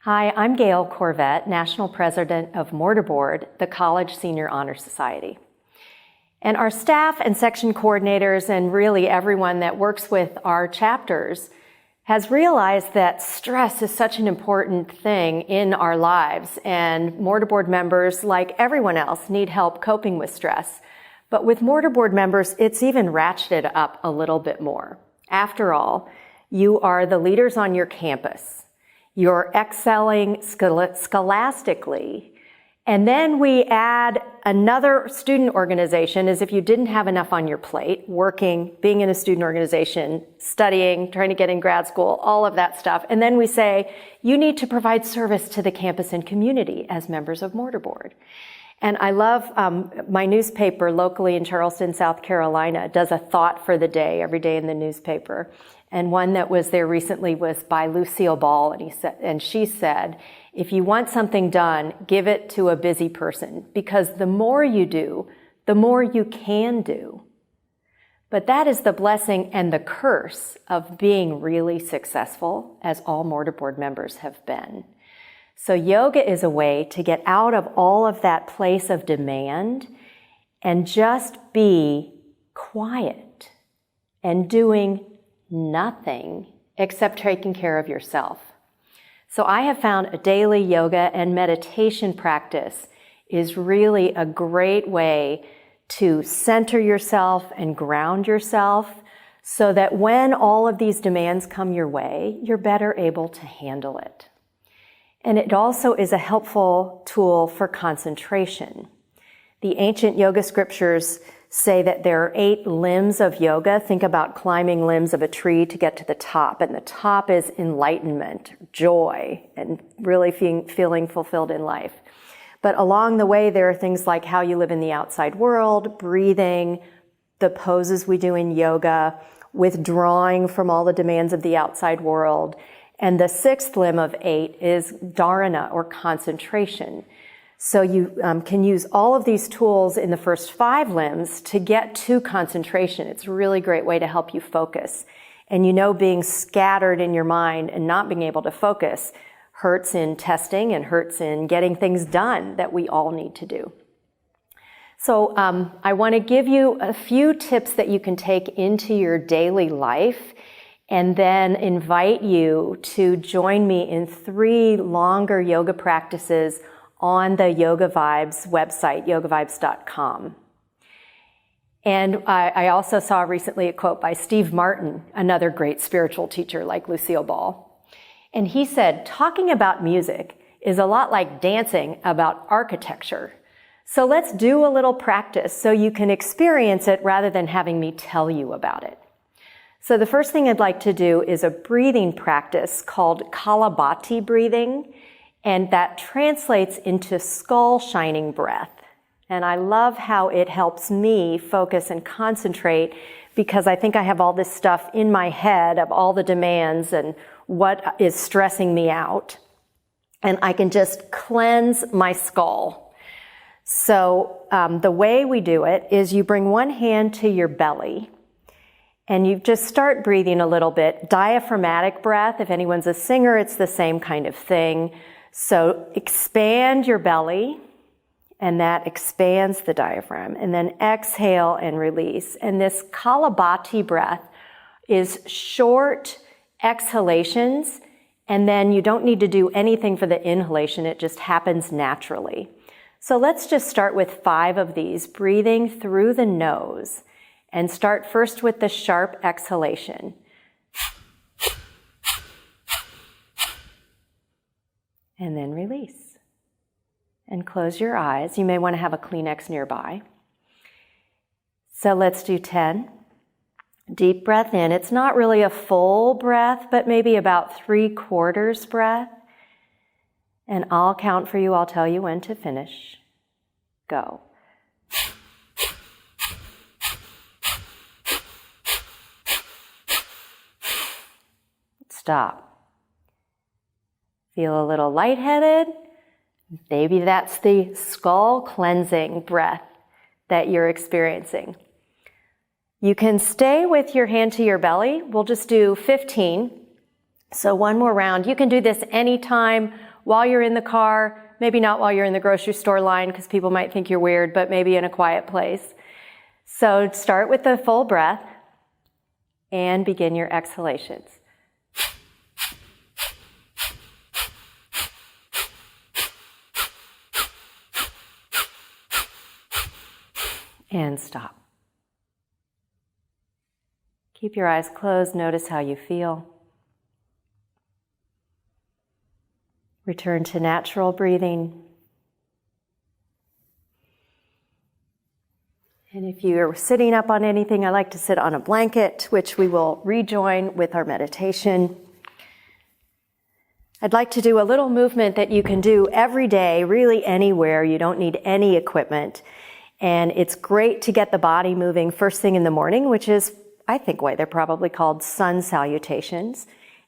Hi, I'm Gail Corvette, National President of Mortar Board, the College Senior Honor Society. And our staff and section coordinators and really everyone that works with our chapters has realized that stress is such an important thing in our lives, and Mortar Board members, like everyone else, need help coping with stress. But with Mortar Board members, it's even ratcheted up a little bit more. After all, you are the leaders on your campus. You're excelling scholastically. And then we add another student organization as if you didn't have enough on your plate, working, being in a student organization, studying, trying to get in grad school, all of that stuff. And then we say, you need to provide service to the campus and community as members of Mortar Board. And I love my newspaper locally in Charleston, South Carolina, does a thought for the day every day in the newspaper. And one that was there recently was by Lucille Ball, and she said, if you want something done, give it to a busy person, because the more you do, the more you can do. But that is the blessing and the curse of being really successful, as all Mortar Board members have been. So yoga is a way to get out of all of that place of demand and just be quiet and doing nothing except taking care of yourself. So I have found a daily yoga and meditation practice is really a great way to center yourself and ground yourself so that when all of these demands come your way, you're better able to handle it. And it also is a helpful tool for concentration. The ancient yoga scriptures say that there are 8 limbs of yoga. Think about climbing limbs of a tree to get to the top. And the top is enlightenment, joy, and really feeling fulfilled in life. But along the way, there are things like how you live in the outside world, breathing, the poses we do in yoga, withdrawing from all the demands of the outside world. And the 6th limb of 8 is dharana, or concentration. So you can use all of these tools in the first 5 limbs to get to concentration. It's a really great way to help you focus. And you know, being scattered in your mind and not being able to focus hurts in testing and hurts in getting things done that we all need to do. So I want to give you a few tips that you can take into your daily life, and then invite you to join me in 3 longer yoga practices on the Yoga Vibes website, yogavibes.com. And I also saw recently a quote by Steve Martin, another great spiritual teacher like Lucille Ball. And he said, talking about music is a lot like dancing about architecture. So let's do a little practice so you can experience it rather than having me tell you about it. So the first thing I'd like to do is a breathing practice called Kalabati breathing, and that translates into skull shining breath. And I love how it helps me focus and concentrate, because I think I have all this stuff in my head of all the demands and what is stressing me out. And I can just cleanse my skull. So the way we do it is you bring one hand to your belly, and you just start breathing a little bit. Diaphragmatic breath, if anyone's a singer, it's the same kind of thing. So expand your belly, and that expands the diaphragm. And then exhale and release. And this Kalabati breath is short exhalations, and then you don't need to do anything for the inhalation. It just happens naturally. So let's just start with 5 of these, breathing through the nose. And start first with the sharp exhalation. And then release. And close your eyes. You may want to have a Kleenex nearby. So let's do 10. Deep breath in. It's not really a full breath, but maybe about 3/4 breath. And I'll count for you. I'll tell you when to finish. Go. Stop. Feel a little lightheaded? Maybe that's the skull cleansing breath that you're experiencing. You can stay with your hand to your belly. We'll just do 15. So one more round. You can do this anytime while you're in the car, maybe not while you're in the grocery store line because people might think you're weird, but maybe in a quiet place. So start with the full breath and begin your exhalations. And stop. Keep your eyes closed. Notice how you feel. Return to natural breathing. And if you're sitting up on anything, I like to sit on a blanket, which we will rejoin with our meditation. I'd like to do a little movement that you can do every day, really anywhere. You don't need any equipment. And it's great to get the body moving first thing in the morning, which is, I think, why they're probably called sun salutations.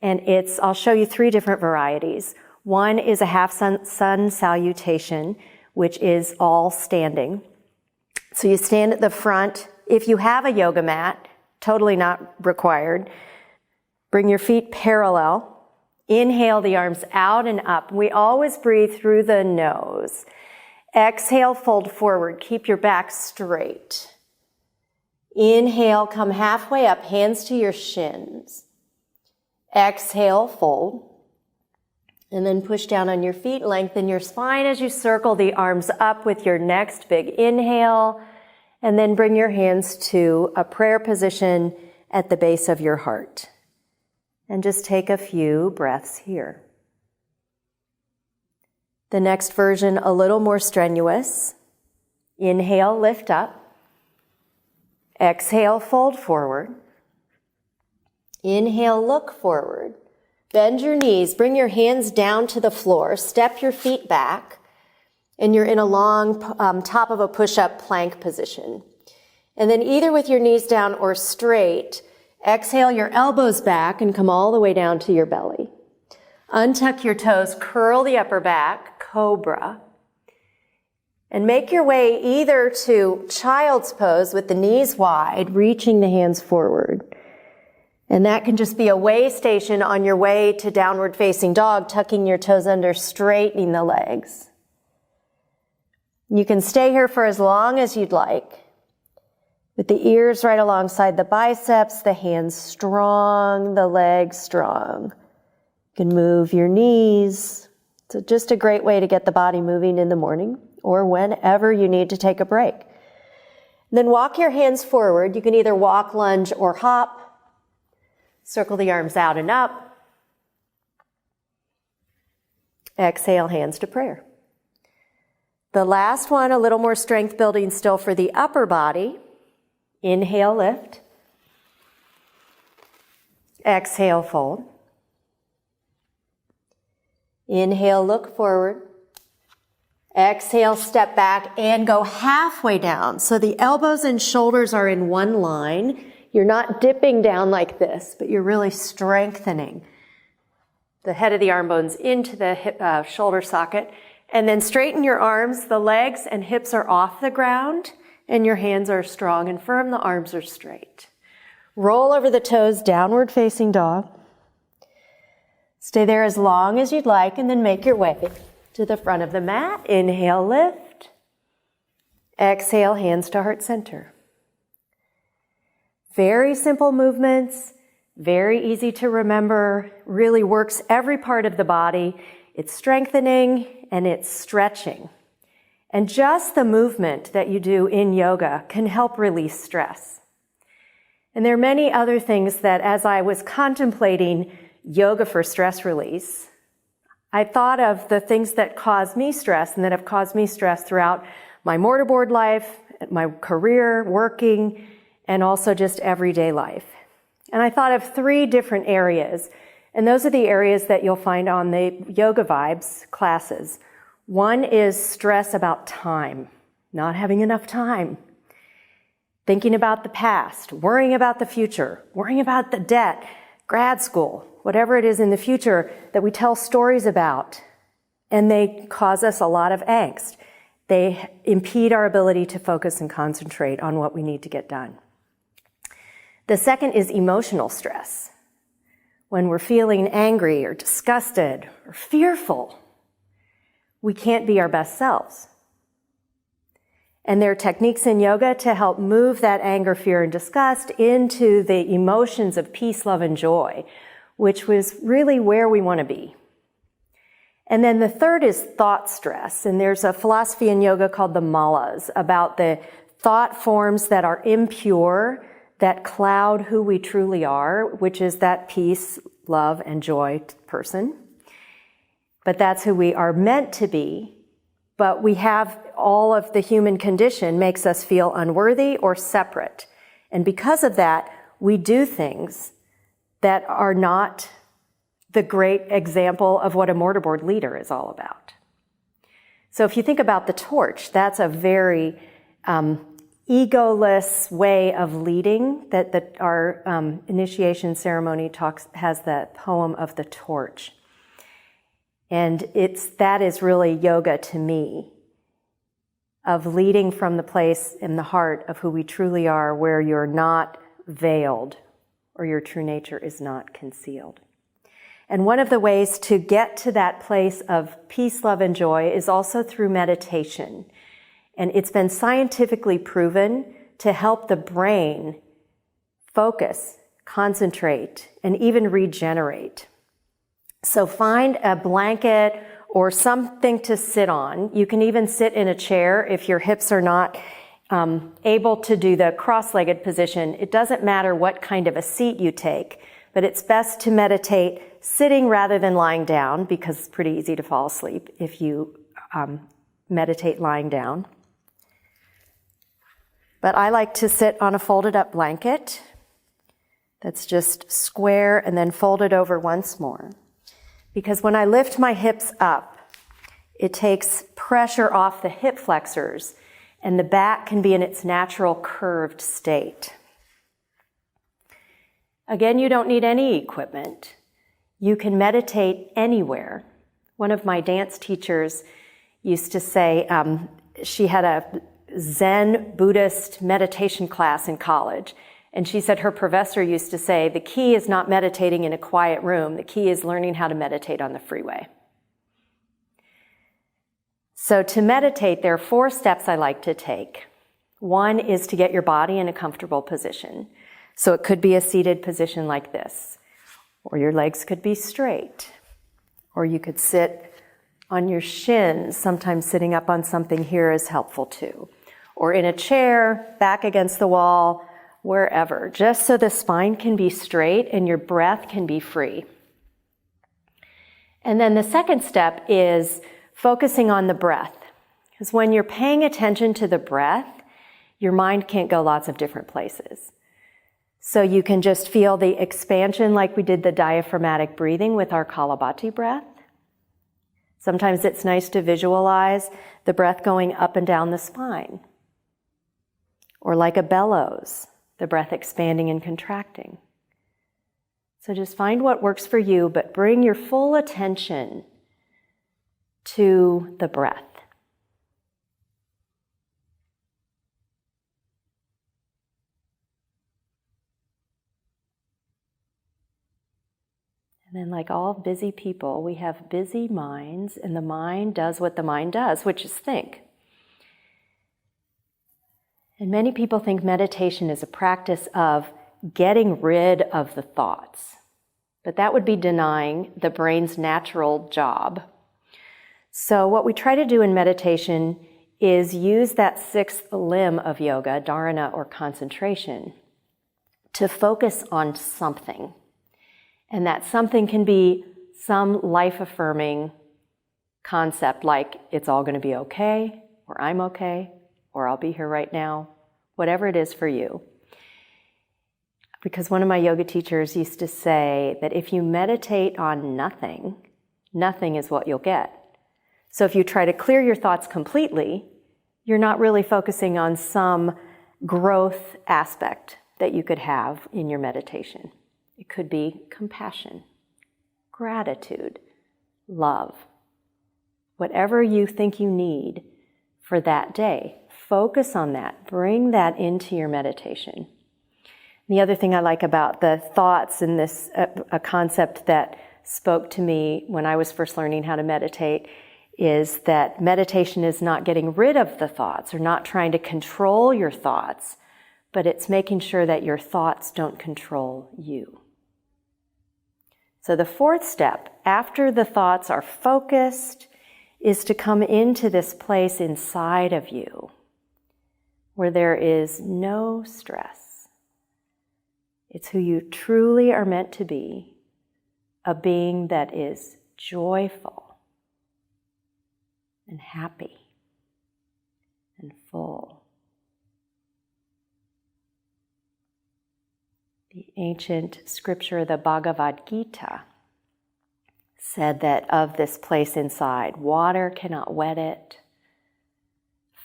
And I'll show you 3 different varieties. One is a half sun salutation, which is all standing. So you stand at the front. If you have a yoga mat, totally not required, bring your feet parallel. Inhale the arms out and up. We always breathe through the nose. Exhale, fold forward. Keep your back straight. Inhale, come halfway up, hands to your shins. Exhale, fold. And then push down on your feet, lengthen your spine as you circle the arms up with your next big inhale. And then bring your hands to a prayer position at the base of your heart. And just take a few breaths here. The next version, a little more strenuous. Inhale, lift up. Exhale, fold forward. Inhale, look forward. Bend your knees, bring your hands down to the floor, step your feet back, and you're in a long top of a push-up plank position. And then either with your knees down or straight, exhale your elbows back and come all the way down to your belly. Untuck your toes, curl the upper back, cobra. And make your way either to child's pose with the knees wide, reaching the hands forward. And that can just be a way station on your way to downward facing dog, tucking your toes under, straightening the legs. You can stay here for as long as you'd like. With the ears right alongside the biceps, the hands strong, the legs strong. You can move your knees. It's just a great way to get the body moving in the morning or whenever you need to take a break. Then walk your hands forward. You can either walk, lunge, or hop. Circle the arms out and up. Exhale, hands to prayer. The last one, a little more strength building still for the upper body. Inhale, lift. Exhale, fold. Inhale, look forward. Exhale, step back and go halfway down. So the elbows and shoulders are in one line. You're not dipping down like this, but you're really strengthening the head of the arm bones into the hip, shoulder socket. And then straighten your arms. The legs and hips are off the ground, and your hands are strong and firm. The arms are straight. Roll over the toes, downward facing dog. Stay there as long as you'd like, and then make your way to the front of the mat. Inhale, lift. Exhale, hands to heart center. Very simple movements, very easy to remember, really works every part of the body. It's strengthening and it's stretching. And just the movement that you do in yoga can help release stress. And there are many other things that, as I was contemplating yoga for stress release, I thought of the things that cause me stress and that have caused me stress throughout my mortar board life, my career, working, and also just everyday life. And I thought of 3 different areas, and those are the areas that you'll find on the Yoga Vibes classes. One is stress about time, not having enough time, thinking about the past, worrying about the future, worrying about the debt, grad school, whatever it is in the future that we tell stories about, and they cause us a lot of angst. They impede our ability to focus and concentrate on what we need to get done. The second is emotional stress. When we're feeling angry or disgusted or fearful, we can't be our best selves. And there are techniques in yoga to help move that anger, fear, and disgust into the emotions of peace, love, and joy, which was really where we want to be. And then the third is thought stress. And there's a philosophy in yoga called the malas about the thought forms that are impure, that cloud who we truly are, which is that peace, love, and joy person. But that's who we are meant to be. But we have all of the human condition makes us feel unworthy or separate. And because of that, we do things that are not the great example of what a mortar board leader is all about. So if you think about the torch, that's a very egoless way of leading that our initiation ceremony has the poem of the torch. And that is really yoga to me, of leading from the place in the heart of who we truly are, where you're not veiled or your true nature is not concealed. And one of the ways to get to that place of peace, love, and joy is also through meditation. And it's been scientifically proven to help the brain focus, concentrate, and even regenerate. So find a blanket or something to sit on. You can even sit in a chair if your hips are not able to do the cross-legged position. It doesn't matter what kind of a seat you take, but it's best to meditate sitting rather than lying down, because it's pretty easy to fall asleep if you meditate lying down. But I like to sit on a folded up blanket that's just square and then folded over once more. Because when I lift my hips up, it takes pressure off the hip flexors, and the back can be in its natural curved state. Again, you don't need any equipment. You can meditate anywhere. One of my dance teachers used to say, she had a Zen Buddhist meditation class in college. And she said her professor used to say, the key is not meditating in a quiet room. The key is learning how to meditate on the freeway. So to meditate, there are 4 steps I like to take. One is to get your body in a comfortable position. So it could be a seated position like this, or your legs could be straight, or you could sit on your shins. Sometimes sitting up on something here is helpful too. Or in a chair, back against the wall, wherever, just so the spine can be straight and your breath can be free. And then the second step is focusing on the breath. Because when you're paying attention to the breath, your mind can't go lots of different places. So you can just feel the expansion like we did the diaphragmatic breathing with our Kalabati breath. Sometimes it's nice to visualize the breath going up and down the spine. Or like a bellows, the breath expanding and contracting. So just find what works for you, but bring your full attention to the breath. And then, like all busy people, we have busy minds, and the mind does what the mind does, which is think. And many people think meditation is a practice of getting rid of the thoughts. But that would be denying the brain's natural job. So what we try to do in meditation is use that 6th limb of yoga, dharana or concentration, to focus on something. And that something can be some life-affirming concept like it's all going to be okay, or I'm okay, or I'll be here right now, whatever it is for you. Because one of my yoga teachers used to say that if you meditate on nothing, nothing is what you'll get. So if you try to clear your thoughts completely, you're not really focusing on some growth aspect that you could have in your meditation. It could be compassion, gratitude, love, whatever you think you need for that day. Focus on that. Bring that into your meditation. The other thing I like about the thoughts and this, a concept that spoke to me when I was first learning how to meditate, is that meditation is not getting rid of the thoughts or not trying to control your thoughts, but it's making sure that your thoughts don't control you. So the fourth step, after the thoughts are focused, is to come into this place inside of you where there is no stress. It's who you truly are meant to be, a being that is joyful and happy and full. The ancient scripture, the Bhagavad Gita, said that of this place inside, water cannot wet it,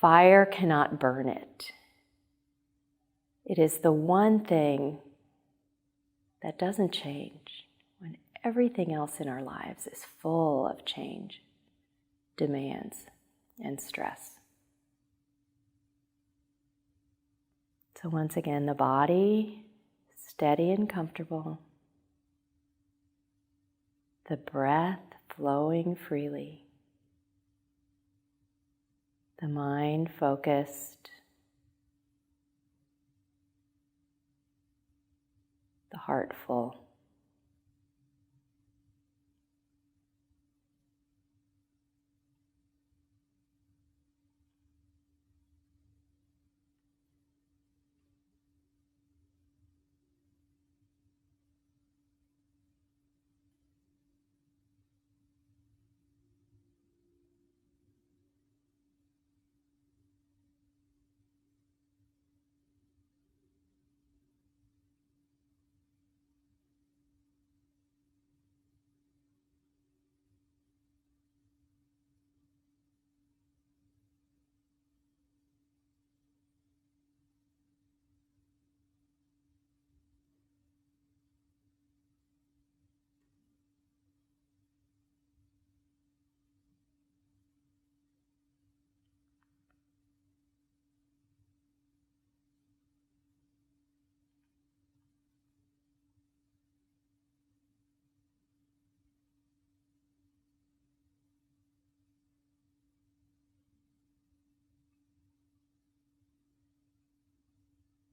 fire cannot burn it. It is the one thing that doesn't change when everything else in our lives is full of change, demands, and stress. So once again, the body steady and comfortable, the breath flowing freely, the mind focused, the heart full.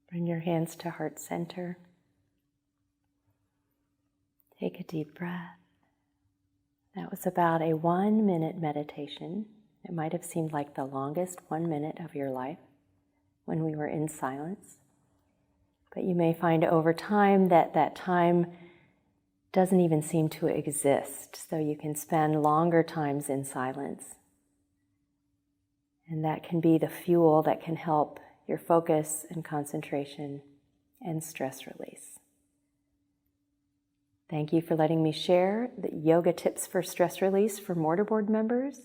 Bring your hands to heart center. Take a deep breath. That was about a 1-minute meditation. It might have seemed like the longest 1 minute of your life when we were in silence. But you may find over time that that time doesn't even seem to exist, so you can spend longer times in silence. And that can be the fuel that can help your focus and concentration and stress release. Thank you for letting me share the yoga tips for stress release for Mortar Board members,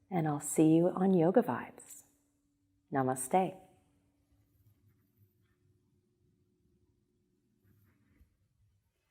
and I'll see you on Yoga Vibes. Namaste.